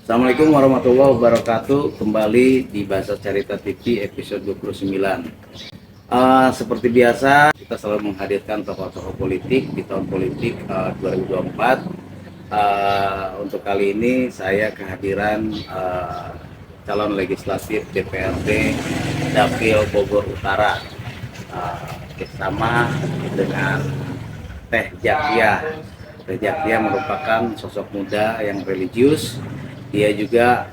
Assalamualaikum warahmatullahi wabarakatuh. Kembali di Bahasa Carita TV episode 29. Seperti biasa, kita selalu menghadirkan tokoh-tokoh politik di tahun politik 2024. Untuk kali ini saya kehadiran calon legislatif DPRD Dapil Bogor Utara, bersama dengan Teh Jakia. Teh Jakia merupakan sosok muda yang religius. Dia juga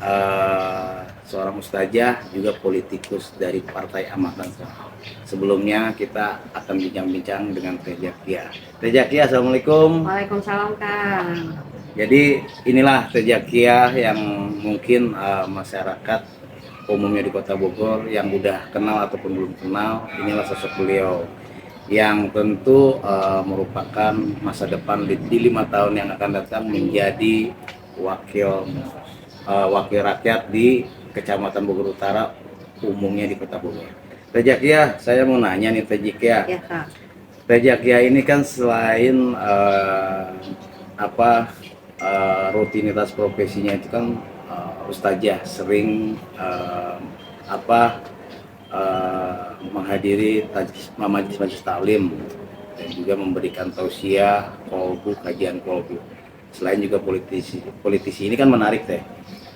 seorang ustazah, juga politikus dari Partai Amanat Nasional. Sebelumnya kita akan bincang-bincang dengan Teh Jakia. Teh Jakia, assalamualaikum. Waalaikumsalam, Kang. Jadi inilah Teh Jakia yang mungkin masyarakat umumnya di Kota Bogor yang udah kenal ataupun belum kenal. Inilah sosok beliau yang tentu merupakan masa depan di 5 tahun yang akan datang menjadi wakil rakyat di Kecamatan Bogor Utara, umumnya di Kota Bogor. Teh Jakia, saya mau nanya nih Teh Jakia. Ya, Kak. Teh Jakia ini kan selain rutinitas profesinya itu kan ustazah, sering menghadiri majelis taklim dan juga memberikan tausiah, kolbu, kajian kolbu. Selain juga politisi ini kan menarik Teh.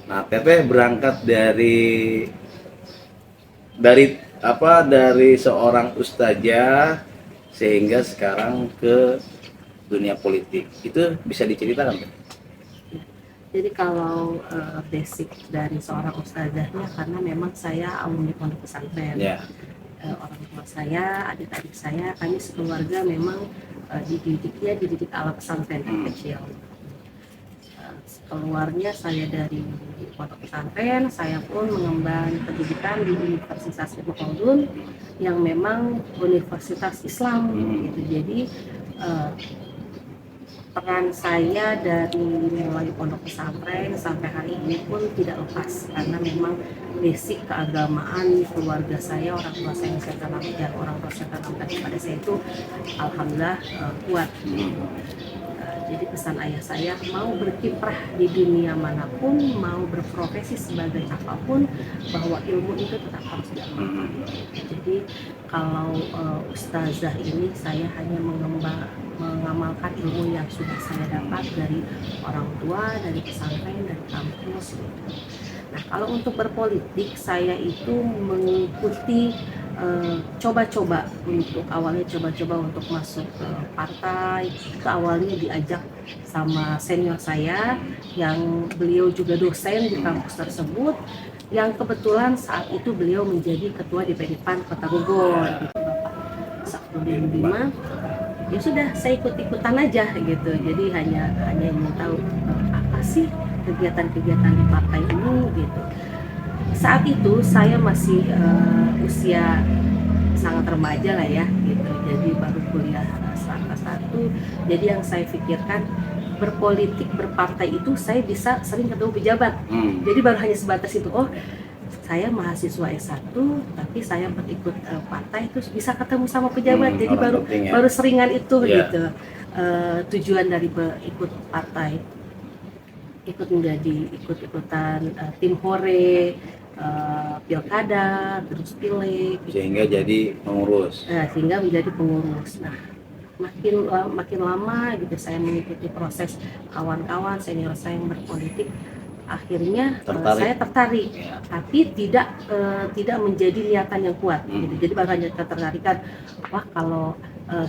Nah, Teteh berangkat dari seorang ustazah sehingga sekarang ke dunia politik. Itu bisa diceritakan Teh? Jadi kalau basic dari seorang ustazahnya, karena memang saya alumni pondok pesantren. Ya. Orang tua saya, adik-adik saya, kami sekeluarga memang dididik ala pesantren kecil. Keluarnya saya dari pondok pesantren, saya pun mengemban pendidikan di Universitas Ibnu Khaldun yang memang universitas Islam gitu. Jadi peran saya dari mulai pondok pesantren sampai hari ini pun tidak lepas, karena memang basic keagamaan keluarga saya, orang tua saya yang saya tanamkan dan orang tua saya tanamkan kepada saya itu alhamdulillah kuat. Jadi pesan ayah saya, mau berkiprah di dunia manapun, mau berprofesi sebagai apapun, bahwa ilmu itu tetap harus diamalkan. Jadi kalau ustazah ini saya hanya mengamalkan ilmu yang sudah saya dapat dari orang tua, dari pesantren, dari kampus. Nah, kalau untuk berpolitik, saya itu mengikuti coba-coba untuk masuk ke partai. Itu awalnya diajak sama senior saya yang beliau juga dosen di kampus tersebut, yang kebetulan saat itu beliau menjadi ketua DPD PAN Kota Bogor, gitu, Bapak Sakudin Bima. Ya sudah, saya ikut-ikutan aja gitu. Jadi hanya ingin tahu apa sih kegiatan-kegiatan di partai ini gitu. Saat itu saya masih usia sangat remaja lah ya gitu, jadi baru kuliah kelas 1. Jadi yang saya pikirkan, berpolitik, berpartai itu saya bisa sering ketemu pejabat. Jadi baru hanya sebatas itu, oh saya mahasiswa S1 tapi saya berikut partai terus bisa ketemu sama pejabat. Jadi baru seringan itu gitu. Tujuan dari ikut partai, ikut-ikutan tim hore, pilkada, terus pileg, Sehingga jadi pengurus. sehingga menjadi pengurus. Nah, makin lama gitu saya mengikuti proses kawan-kawan senior saya yang berpolitik, akhirnya saya tertarik, tapi tidak menjadi niatan yang kuat gitu. Jadi baru hanya ketertarikan, wah kalau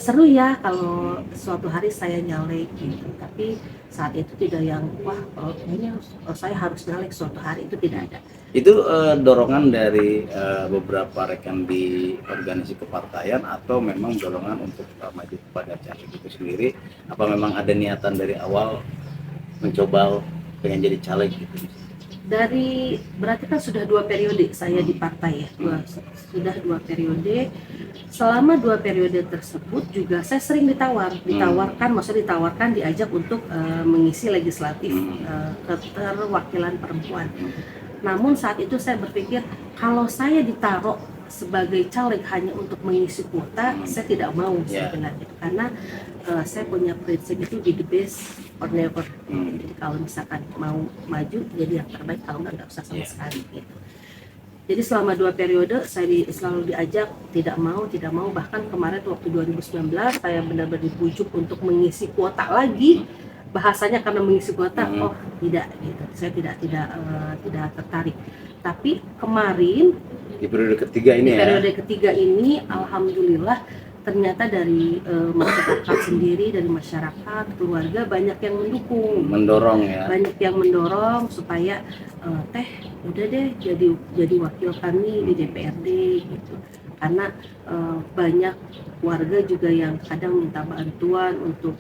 seru ya kalau suatu hari saya nyalek gitu, tapi saat itu tidak yang wah ini saya harus nyalek suatu hari, itu tidak ada. Itu dorongan dari beberapa rekan di organisasi kepartaian atau memang dorongan untuk maju pada caleg itu sendiri? Apa memang ada niatan dari awal mencoba pengen jadi caleg gitu? Berarti kan sudah 2 periode saya di partai ya, sudah 2 periode. Selama 2 periode tersebut juga saya sering ditawarkan diajak untuk mengisi legislatif, keterwakilan perempuan. Namun saat itu saya berpikir, kalau saya ditaruh sebagai caleg hanya untuk mengisi kuota, saya tidak mau sebenarnya, karena saya punya prinsip itu be the best or never. Jadi kalau misalkan mau maju jadi yang terbaik, kalau nggak usah sama sekali gitu. Jadi selama 2 periode saya selalu diajak tidak mau, bahkan kemarin waktu 2019 saya benar-benar dibujuk untuk mengisi kuota lagi, bahasanya karena mengisi kuota, oh tidak gitu, saya tidak tertarik. Tapi kemarin Di periode ketiga ini di periode ketiga ini alhamdulillah ternyata dari masyarakat sendiri, dari masyarakat, keluarga banyak yang mendorong ya. banyak yang mendorong supaya teh udah deh jadi wakil kami di DPRD gitu, karena banyak warga juga yang kadang minta bantuan untuk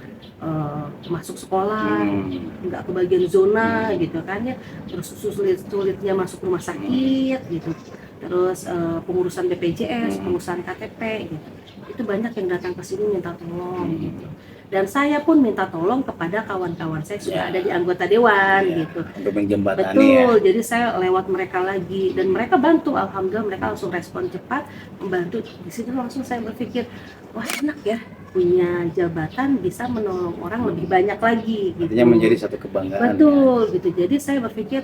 masuk sekolah, nggak kebagian zona gitu kan ya, terus sulitnya masuk rumah sakit gitu, terus pengurusan BPJS, pengurusan KTP gitu. Itu banyak yang datang ke sini minta tolong gitu. Dan saya pun minta tolong kepada kawan-kawan saya sudah ada di anggota dewan gitu. Untuk menjembatani Betul, jadi saya lewat mereka lagi dan mereka bantu, alhamdulillah mereka langsung respon cepat membantu. Di situ langsung saya berpikir, wah enak ya punya jabatan bisa menolong orang lebih banyak lagi gitu. Artinya menjadi satu kebanggaan. Betul gitu. Jadi saya berpikir,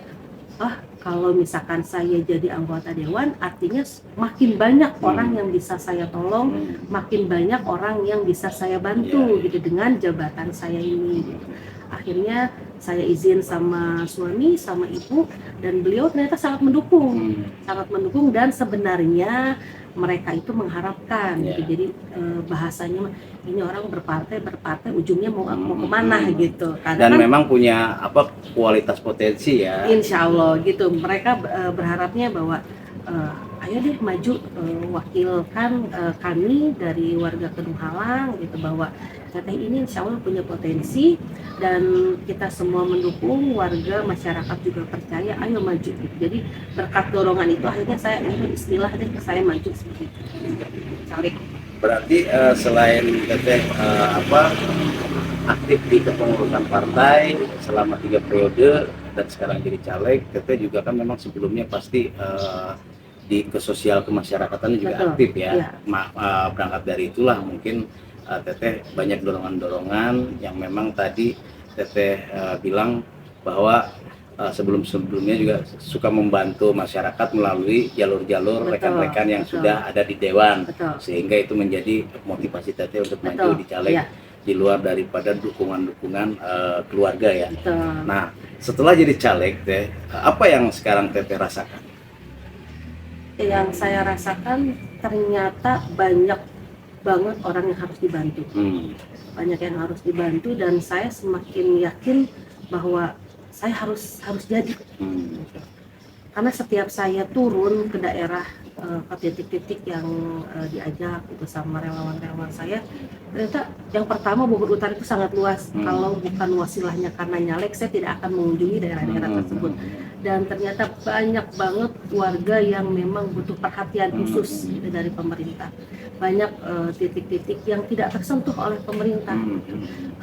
kalau misalkan saya jadi anggota dewan, artinya makin banyak orang yang bisa saya tolong, makin banyak orang yang bisa saya bantu gitu dengan jabatan saya ini. Gitu. Akhirnya saya izin sama suami, sama ibu, dan beliau ternyata sangat mendukung dan sebenarnya mereka itu mengharapkan gitu. Jadi bahasanya ini orang berpartai ujungnya mau kemana gitu. Karena dan kan, memang punya kualitas potensi ya. Insya Allah gitu. Mereka berharapnya bahwa ayo deh maju wakilkan kami dari warga Kedung Halang gitu, bahwa teteh ini insya Allah punya potensi dan kita semua mendukung, warga masyarakat juga percaya, ayo maju gitu. Jadi berkat dorongan itu akhirnya saya saya maju seperti itu. Caleg. Berarti selain teteh aktif di kepengurusan partai selama 3 periode dan sekarang jadi caleg, teteh juga kan memang sebelumnya pasti di sosial kemasyarakatan juga aktif ya. Berangkat dari itulah mungkin teteh banyak dorongan-dorongan yang memang tadi teteh bilang bahwa sebelum-sebelumnya juga suka membantu masyarakat melalui jalur-jalur rekan-rekan yang sudah ada di dewan. Sehingga itu menjadi motivasi teteh untuk maju di caleg di luar daripada dukungan-dukungan keluarga ya. Nah, setelah jadi caleg teh, apa yang sekarang teteh rasakan? Yang saya rasakan ternyata banyak banget orang yang harus dibantu. Banyak yang harus dibantu dan saya semakin yakin bahwa saya harus jadi. Karena setiap saya turun ke daerah, ke titik-titik yang diajak itu sama relawan-relawan saya, ternyata yang pertama Bogor Utara itu sangat luas. Kalau bukan wasilahnya karena nyalek, saya tidak akan mengunjungi daerah-daerah tersebut. Dan ternyata banyak banget warga yang memang butuh perhatian khusus dari pemerintah. Banyak titik-titik yang tidak tersentuh oleh pemerintah.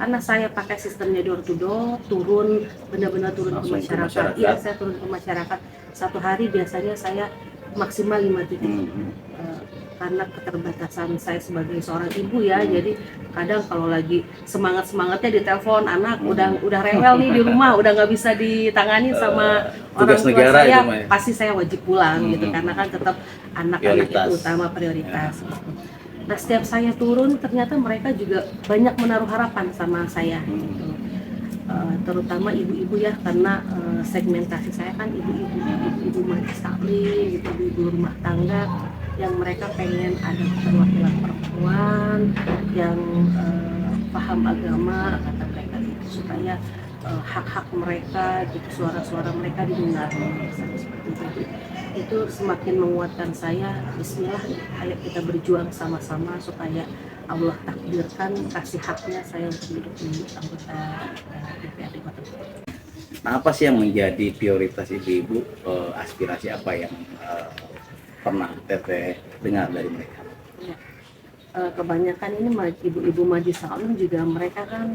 Karena saya pakai sistemnya door to door, benar-benar turun ke masyarakat. Iya, saya turun ke masyarakat. Satu hari biasanya saya maksimal 5 titik. Karena keterbatasan saya sebagai seorang ibu ya, jadi kadang kalau lagi semangatnya ditelepon anak udah rewel nih di rumah, udah nggak bisa ditangani sama orang tua saya, pasti saya wajib pulang gitu, karena kan tetap anak-anak itu utama prioritas. Gitu. Nah setiap saya turun ternyata mereka juga banyak menaruh harapan sama saya gitu. Terutama ibu-ibu ya, karena segmentasi saya kan ibu majlis taklim gitu, ibu rumah tangga yang mereka pengen ada keterwakilan perempuan yang paham agama, kata mereka gitu, supaya hak-hak mereka gitu, suara-suara mereka didengar seperti itu. Itu semakin menguatkan saya. Bismillah, ayo kita berjuang sama-sama supaya Allah takdirkan kasih haknya saya untuk duduk di anggota DPRD Kota Bogor. Nah, apa sih yang menjadi prioritas ibu-ibu? Aspirasi apa yang pernah teteh dengar dari mereka? Ya. Kebanyakan ini ibu-ibu majlis taklim juga mereka kan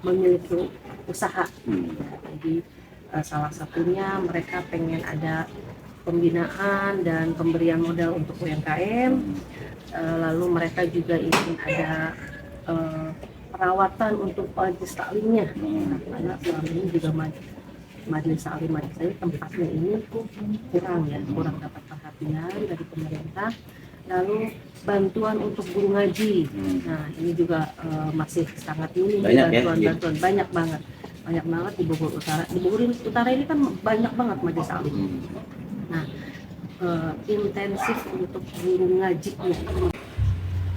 memiliki usaha. Jadi salah satunya mereka pengen ada pembinaan dan pemberian modal untuk UMKM. Lalu mereka juga ingin ada perawatan untuk majelis taklimnya. Nah, karena selama ini juga majelis taklim majelis saya tempatnya ini kurang dapat perhatian dari pemerintah. Lalu bantuan untuk guru ngaji, nah ini juga masih sangat minim bantuan banyak banget di Bogor Utara. Di Bogor Utara ini kan banyak banget majelis taklim. Nah, intensif untuk guru ngajinya.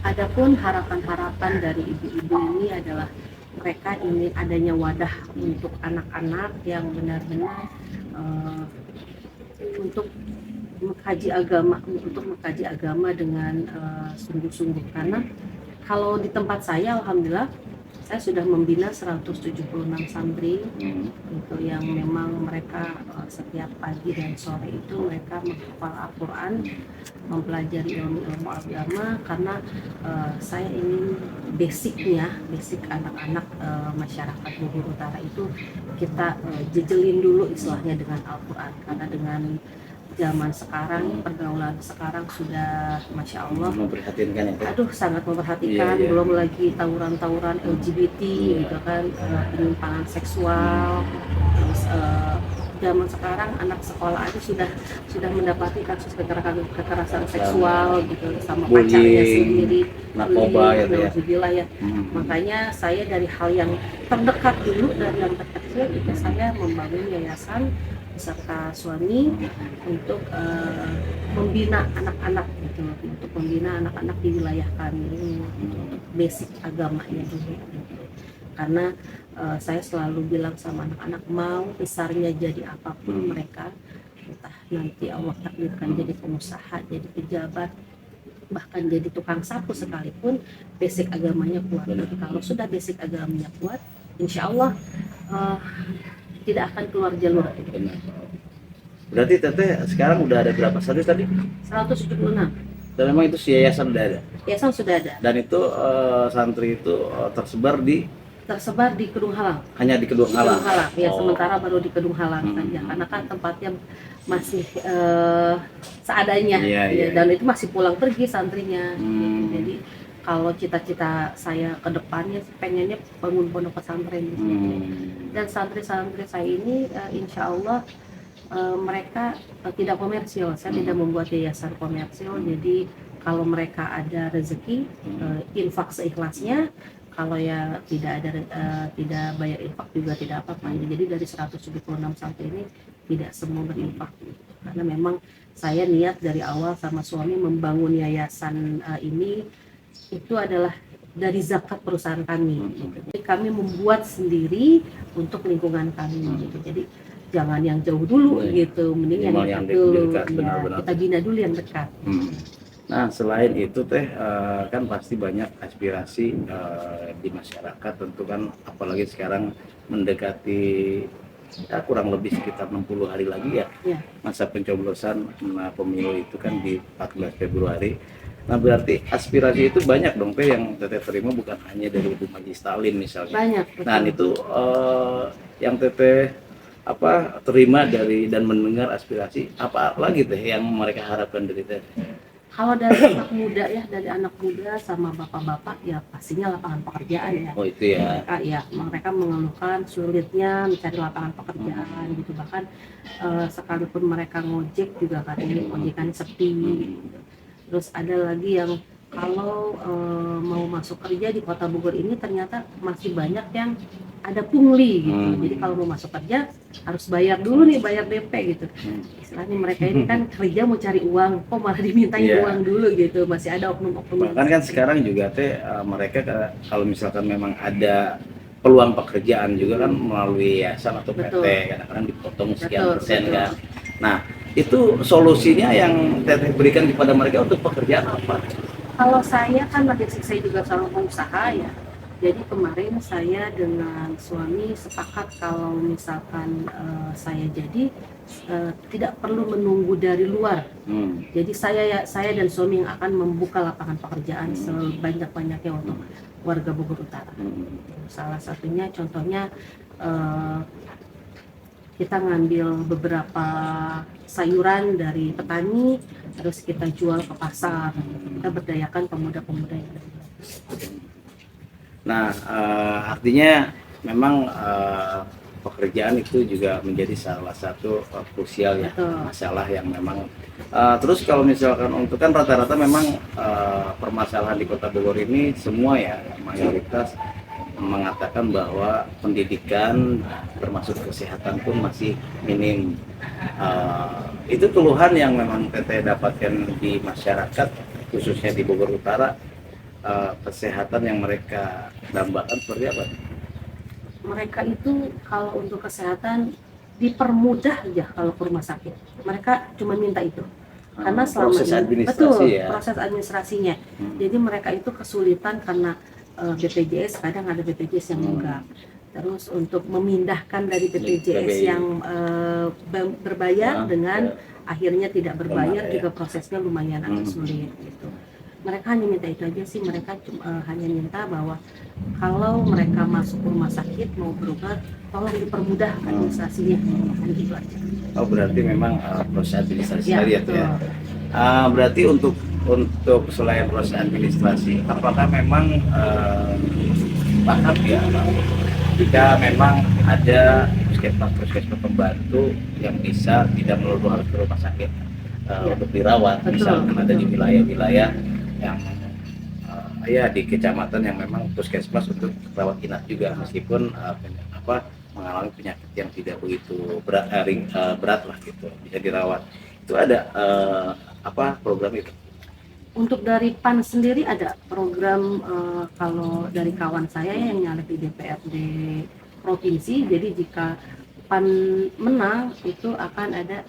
Adapun harapan-harapan dari ibu-ibu ini adalah mereka ingin adanya wadah untuk anak-anak yang benar-benar untuk mengkaji agama dengan sungguh-sungguh. Karena kalau di tempat saya, alhamdulillah saya sudah membina 176 santri itu yang memang mereka setiap pagi dan sore itu mereka menghafal Al-Quran, mempelajari ilmu agama. Karena saya ingin basic anak-anak masyarakat Bogor Utara itu kita jejelin dulu istilahnya dengan Al-Quran. Karena dengan zaman sekarang, pergaulan sekarang sudah Masya Allah memprihatinkan ya. Sangat memperhatikan. Belum lagi tawuran-tawuran LGBT gitu kan, penyimpangan seksual. Terus zaman sekarang anak sekolah aja sudah mendapati kasus kekerasan seksual gitu sama pacarnya sendiri, narkoba ya. Makanya saya dari hal yang terdekat dulu, dari yang terkecil itu saya membangun yayasan beserta suami untuk membina anak-anak gitu, untuk membina anak-anak di wilayah kami untuk basic agamanya dulu gitu. Karena saya selalu bilang sama anak-anak, mau besarnya jadi apapun mereka, entah nanti Allah takdirkan jadi pengusaha, jadi pejabat, bahkan jadi tukang sapu sekalipun, basic agamanya kuat. Kalau sudah basic agamanya kuat, insya Allah tidak akan keluar jalur. Berarti Teteh sekarang udah ada berapa santri tadi? 176. Dan memang itu si yayasan udah ada? Yayasan sudah ada. Dan itu santri itu tersebar di Kedung Halang. Hanya di Kedung Halang? Ya, sementara baru di Kedung Halang saja. Karena kan tempatnya masih seadanya. Dan itu masih pulang pergi santrinya. Jadi kalau cita-cita saya ke depannya pengennya bangun pondok pesantren di sini. Dan santri-santri saya ini insya Allah mereka tidak komersil. Saya tidak membuat yayasan komersil. Jadi kalau mereka ada rezeki, infak seikhlasnya. Kalau ya tidak bayar infak juga tidak apa-apa. Jadi dari 176 santri ini tidak semua berinfak. Karena memang saya niat dari awal sama suami membangun yayasan ini itu adalah dari zakat perusahaan kami gitu. Jadi kami membuat sendiri untuk lingkungan kami gitu. Jadi jangan yang jauh dulu gitu, mending yang dekat dulu ya, kita bina dulu yang dekat. Nah selain itu Teh kan pasti banyak aspirasi di masyarakat tentu kan, apalagi sekarang mendekati kurang lebih sekitar 60 hari lagi ya. Masa pencoblosan pemilu itu kan di 14 Februari. Nah berarti aspirasi itu banyak dong Teh yang Teteh terima, bukan hanya dari Ibu Majelis Taklim misalnya. Banyak. Betul. Nah itu yang Teteh terima dari dan mendengar aspirasi apa lagi Teh yang mereka harapkan dari Teteh? Kalau dari anak muda ya, dari anak muda sama bapak-bapak ya pastinya lapangan pekerjaan ya. Oh itu ya. Mereka mengeluhkan sulitnya mencari lapangan pekerjaan gitu. Bahkan sekalipun mereka ngojek juga katanya ojekan sepi. Terus ada lagi yang kalau mau masuk kerja di Kota Bogor ini ternyata masih banyak yang ada pungli gitu. Jadi kalau mau masuk kerja harus bayar dulu nih, bayar DP gitu. Istilahnya mereka ini kan kerja mau cari uang, kok malah dimintain uang dulu gitu. Masih ada oknum-oknum. Bahkan kan sekarang juga Teh mereka kalau misalkan memang ada peluang pekerjaan juga kan melalui yayasan atau PT, kadang-kadang dipotong sekian persen kan. Nah itu solusinya yang Teteh berikan kepada mereka untuk pekerjaan apa? Kalau saya kan basic saya juga seorang pengusaha ya. Jadi kemarin saya dengan suami sepakat kalau misalkan saya jadi tidak perlu menunggu dari luar. Jadi saya dan suami yang akan membuka lapangan pekerjaan sebanyak-banyaknya untuk warga Bogor Utara. Salah satunya contohnya kita ngambil beberapa sayuran dari petani, terus kita jual ke pasar. Kita berdayakan pemuda-pemuda yang ada. Nah, artinya memang pekerjaan itu juga menjadi salah satu krusial ya, Betul. masalah yang memang terus kalau misalkan untuk kan rata-rata memang permasalahan di Kota Bogor ini semua ya mayoritas mengatakan bahwa pendidikan termasuk kesehatan pun masih minim. Itu keluhan yang memang Teteh dapatkan di masyarakat khususnya di Bogor Utara, kesehatan yang mereka dambakan seperti apa? Mereka itu kalau untuk kesehatan dipermudah aja kalau ke rumah sakit. Mereka cuma minta itu. Karena selama proses ini administrasi betul ya. proses administrasinya. Jadi mereka itu kesulitan karena BPJS, kadang ada BPJS yang enggak. Terus untuk memindahkan dari BPJS yang berbayar dengan akhirnya tidak berbayar juga prosesnya lumayan agak sulit gitu. Mereka hanya minta itu aja sih, mereka hanya minta bahwa kalau mereka masuk rumah sakit mau berobat tolong dipermudah administrasinya, gitu aja. Oh berarti memang proses administrasi Ya, tadi ya, betul. berarti untuk selain proses administrasi, apakah memang paham ya jika memang ada puskesmas pembantu yang bisa tidak melulu harus ke rumah sakit untuk dirawat, Betul, misalkan ada di betul. wilayah-wilayah yang ya di kecamatan yang memang puskesmas untuk rawat inap juga meskipun mengalami penyakit yang tidak begitu berat lah gitu bisa dirawat. Itu ada program itu. Untuk dari PAN sendiri ada program, kalau dari kawan saya yang nyalek di DPRD provinsi, jadi jika PAN menang itu akan ada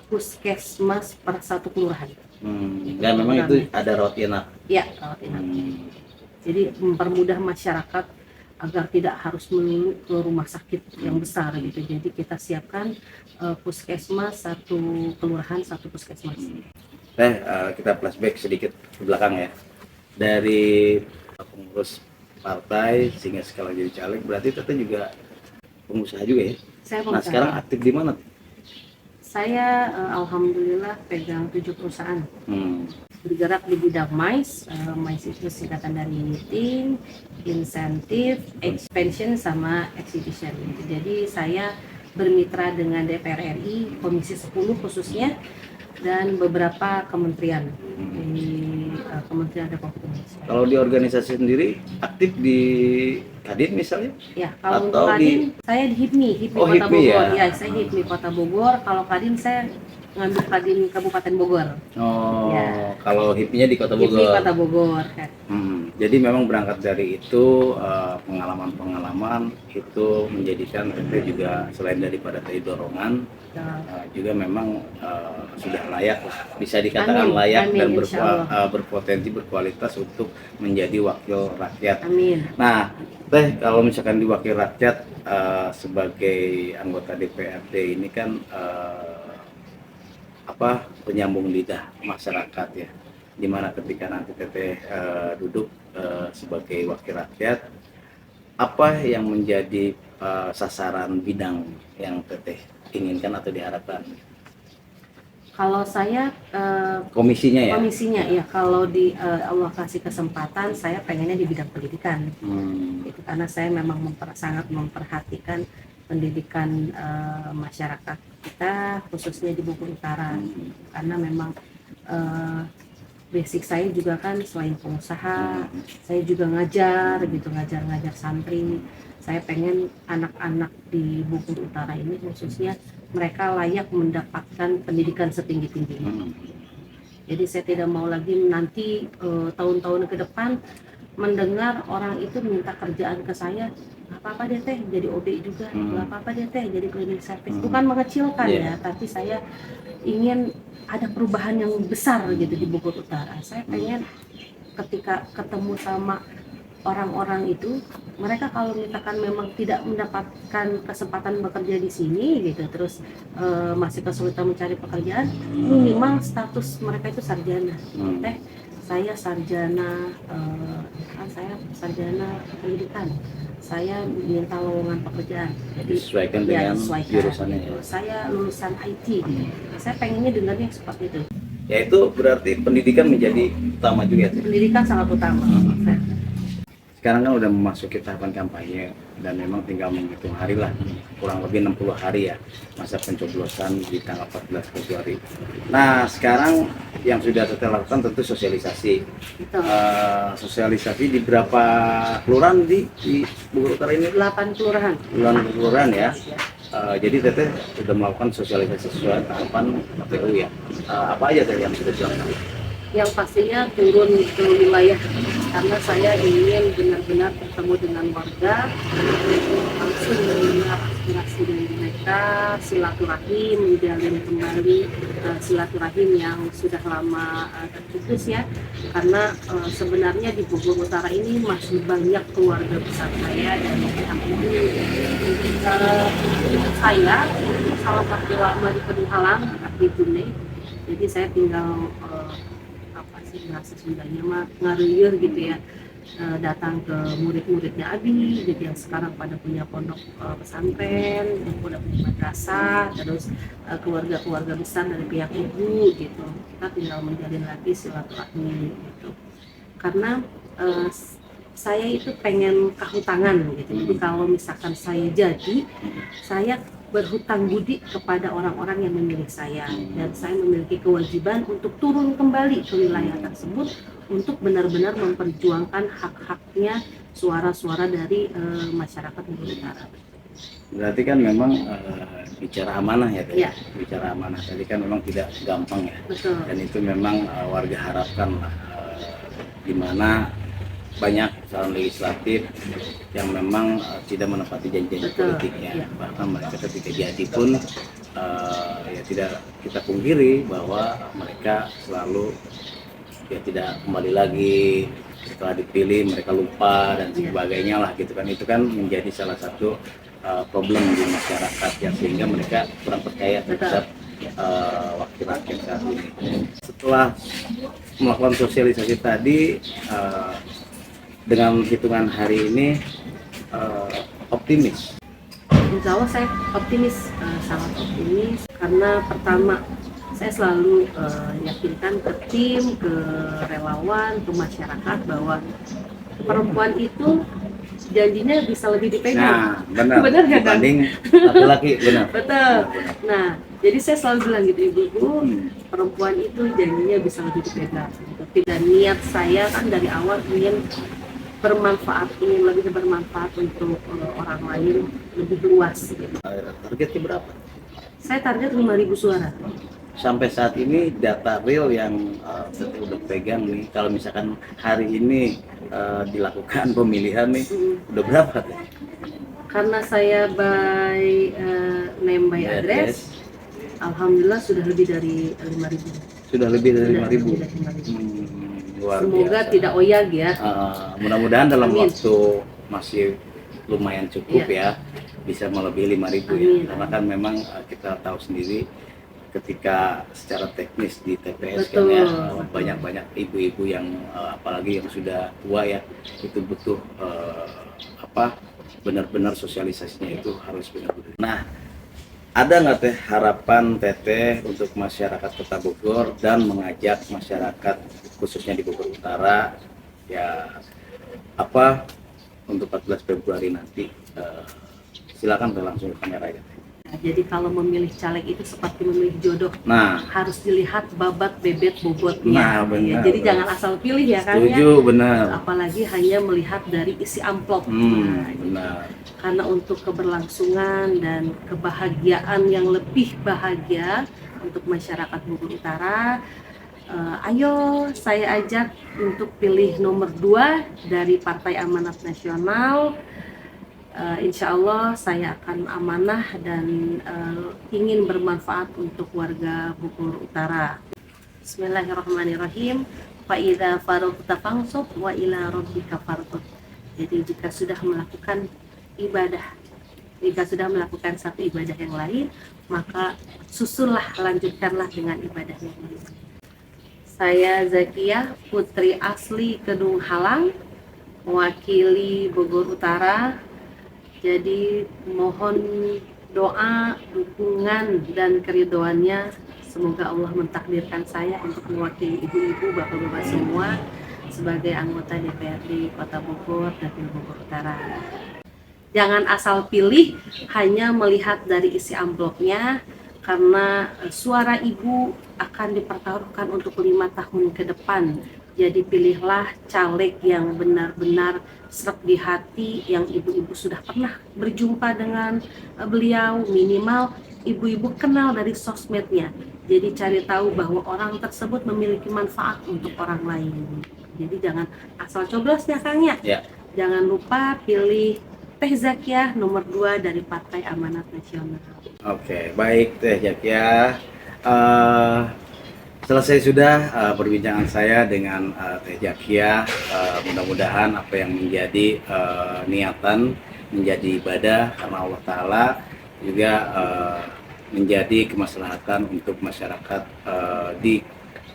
puskesmas per satu kelurahan. Dan memang itu ada rawat inap. Ya, rawat inap. Jadi mempermudah masyarakat agar tidak harus melulu ke rumah sakit yang besar gitu. Jadi kita siapkan puskesmas satu kelurahan satu puskesmas. Kita flashback sedikit ke belakang ya. Dari pengurus partai sehingga sekarang jadi caleg, berarti Teteh juga pengusaha juga ya? Saya Nah pengusaha. sekarang aktif di mana? Saya alhamdulillah pegang 7 perusahaan. Bergerak di bidang mais. Mais itu singkatan dari meeting, insentif, expansion sama exhibition. Jadi saya bermitra dengan DPR RI, Komisi 10 khususnya, dan beberapa kementerian di Kementerian Republik Indonesia. Kalau di organisasi sendiri aktif di Kadin misalnya? Ya, kalau Atau untuk Kadin saya di HIPMI Kota HIPMI Bogor. ya? Ya, saya HIPMI Kota Bogor. Kalau Kadin saya ngambil Kadin Kabupaten Bogor. Ya. Kalau HIPMI-nya di Kota Bogor. HIPMI Kota Bogor kan. Jadi memang berangkat dari itu pengalaman-pengalaman itu menjadikan Teteh juga selain daripada tadi dorongan juga memang sudah layak lah, bisa dikatakan Amin, layak amin, dan insya Allah. berpotensi berkualitas untuk menjadi wakil rakyat. Amin. Nah, Teh kalau misalkan di wakil rakyat sebagai anggota DPRD ini kan penyambung lidah masyarakat ya, dimana ketika nanti Teteh duduk sebagai wakil rakyat, apa yang menjadi sasaran bidang yang Teteh inginkan atau diharapkan? Kalau saya Komisinya ya? komisinya ya, kalau di Allah kasih kesempatan saya pengennya di bidang pendidikan. Gitu, karena saya memang sangat memperhatikan pendidikan masyarakat kita khususnya di Bogor Utara, karena memang basic saya juga kan selain pengusaha, saya juga ngajar gitu, ngajar santri. Saya pengen anak-anak di Bogor Utara ini khususnya mereka layak mendapatkan pendidikan setinggi-tingginya. Jadi saya tidak mau lagi nanti tahun-tahun ke depan mendengar orang itu minta kerjaan ke saya, nggak apa-apa deh Teh jadi OB juga, nggak apa-apa deh Teh jadi cleaning service. Bukan mengecilkan ya, tapi saya ingin ada perubahan yang besar gitu di Bogor Utara. Saya pengen ketika ketemu sama orang-orang itu, mereka kalau misalkan memang tidak mendapatkan kesempatan bekerja di sini gitu, terus masih kesulitan mencari pekerjaan, minimal status mereka itu sarjana. Teh, saya sarjana pendidikan, saya minta lowongan pekerjaan. Jadi disesuaikan dengan jurusannya gitu. ya. Saya lulusan IT, gitu. Saya pengennya dengarnya seperti itu. Ya itu berarti pendidikan menjadi utama juga ya. Pendidikan sangat utama. sekarang kan udah memasuki tahapan kampanye dan memang tinggal menghitung hari lah, kurang lebih 60 hari ya masa pencoblosan di tanggal 14 Februari. Nah sekarang yang sudah kita lakukan tentu sosialisasi. Betul. Sosialisasi di berapa kelurahan di Bogor Utara ini? 8 kelurahan. 8 kelurahan ya. Jadi Teteh sudah melakukan sosialisasi sesuai tahapan KPU ya. Apa aja Teteh yang sudah dilakukan? Yang pastinya turun ke wilayah, karena saya ingin benar-benar bertemu dengan warga, langsung mendengar aspirasi dari mereka, silaturahim, menjalin kembali silaturahim yang sudah lama terputus ya. Karena sebenarnya di Bogor Utara ini masih banyak keluarga besar saya dan pihak ini saya salah satu lama di Kedung Halang di Bune. Jadi saya tinggal bahasa Sundanya mah ngaruyuh gitu ya, datang ke murid-muridnya Abi, jadi yang sekarang pada punya pondok pesantren, yang udah punya madrasah, terus keluarga-keluarga besar dari pihak ibu gitu. Kita tinggal menjalin lagi silaturahmi gitu. Karena saya itu pengen kahutangan gitu. Jadi kalau misalkan saya jadi, saya berhutang budi kepada orang-orang yang memilih saya, dan saya memiliki kewajiban untuk turun kembali ke wilayah tersebut untuk benar-benar memperjuangkan hak-haknya, suara-suara dari masyarakat Bogor Utara. Berarti kan memang bicara amanah ya, Ya. Bicara amanah tadi kan memang tidak gampang ya. Betul. Dan itu memang warga harapkan lah, di mana banyak calon legislatif yang memang tidak menepati janji-janji politiknya. Ya. Bahkan mereka ketika jadi pun ya tidak kita pungkiri bahwa mereka selalu ya tidak kembali lagi, setelah dipilih mereka lupa dan sebagainya lah gitu kan. Itu kan menjadi salah satu problem di masyarakat ya, sehingga mereka kurang percaya terhadap wakil rakyat saat ini. Setelah melakukan sosialisasi tadi, dengan hitungan hari ini optimis. Insya Allah saya optimis, sangat optimis, karena pertama saya selalu yakinkan ke tim, ke relawan, ke masyarakat bahwa perempuan itu janjinya bisa lebih dipegang. Nah, benar. Benar ya kan? Dibanding laki-laki, benar. Betul. Nah, jadi saya selalu bilang gitu, ibu-ibu, perempuan itu janjinya bisa lebih dipegang. Dan niat saya kan dari awal ingin lebih bermanfaat untuk orang lain, lebih luas gitu. Targetnya berapa? Saya target 5.000 suara. Sampai saat ini data real yang saya udah pegang nih, kalau misalkan hari ini dilakukan pemilihan nih, udah berapa tuh? Karena saya by name by address, alhamdulillah sudah lebih dari 5.000. Sudah lebih dari 5.000. Semoga biasa. Tidak oyag ya. Mudah-mudahan dalam waktu masih lumayan cukup ya, bisa melebihi 5.000 ya. Karena kan memang kita tahu sendiri ketika secara teknis di TPS kan ya, banyak-banyak ibu-ibu yang apalagi yang sudah tua ya, itu butuh benar-benar sosialisasinya itu harus benar-benar. Nah, ada nggak Teh harapan Teteh untuk masyarakat Kota Bogor dan mengajak masyarakat khususnya di Bogor Utara ya untuk 14 Februari nanti? Silakan Teh langsung ke kamera ya. Jadi kalau memilih caleg itu seperti memilih jodoh. Nah, harus dilihat babat bebet bobotnya. Nah, benar, jadi jangan asal pilih ya kan. Setuju, ya. Benar. Apalagi hanya melihat dari isi amplop. Benar. Karena untuk keberlangsungan dan kebahagiaan yang lebih bahagia untuk masyarakat Bogor Utara, ayo saya ajak untuk pilih nomor 2 dari Partai Amanat Nasional. Insya Allah saya akan amanah dan ingin bermanfaat untuk warga Bogor Utara. Bismillahirrahmanirrahim. Fa idza faragta fansub wa ila rabbika farghab. Jadi jika sudah melakukan satu ibadah yang lain, maka lanjutkanlah dengan ibadah yang lain. Saya Zakiyah, putri asli Kedung Halang, mewakili Bogor Utara. Jadi mohon doa, dukungan, dan keridhoannya. Semoga Allah mentakdirkan saya untuk mewakili ibu-ibu, bapak-bapak semua sebagai anggota DPRD Kota Bogor, Dapil Bogor Utara. Jangan asal pilih hanya melihat dari isi amplopnya, karena suara ibu akan dipertaruhkan untuk 5 tahun ke depan. Jadi pilihlah caleg yang benar-benar sreg di hati, yang ibu-ibu sudah pernah berjumpa dengan beliau, minimal ibu-ibu kenal dari sosmednya. Jadi cari tahu bahwa orang tersebut memiliki manfaat untuk orang lain. Jadi jangan asal coblos ya Kang ya. Ya. Jangan lupa pilih Teh Zakiah nomor 2 dari Partai Amanat Nasional. Oke, baik Teh Zakiah. Selesai sudah perbincangan saya dengan Teh Zakiah. Mudah-mudahan apa yang menjadi niatan, menjadi ibadah karena Allah Ta'ala juga menjadi kemaslahatan untuk masyarakat di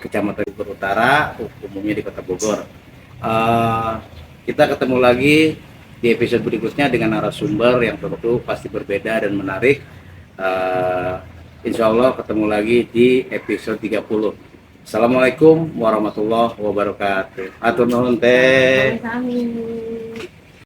Kecamatan Bogor Utara, umumnya di Kota Bogor. Kita ketemu lagi di episode berikutnya dengan narasumber yang tentu pasti berbeda dan menarik. Insya Allah ketemu lagi di episode 30. Assalamualaikum warahmatullahi wabarakatuh. Atur nuhun teh. Amin.